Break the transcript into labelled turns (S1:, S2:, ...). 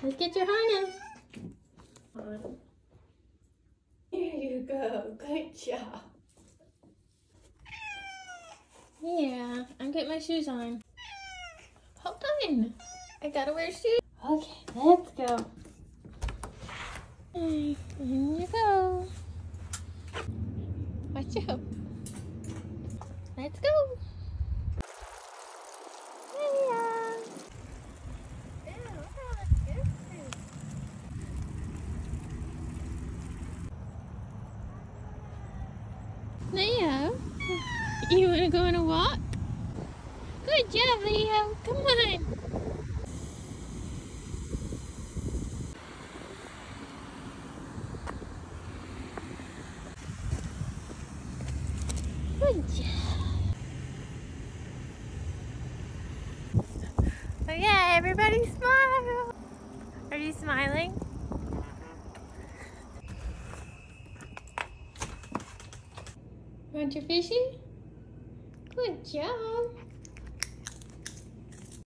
S1: Let's get your harness.
S2: Here you go. Good job.
S1: Yeah, I'm getting my shoes on. Hold on. I gotta wear shoes. Okay, let's go. In you go. Watch out. Let's go. Leo, you want to go on a walk? Good job, Leo. Come on. Good job. Oh yeah, everybody smile. Are you smiling? Want your fishy? Good job.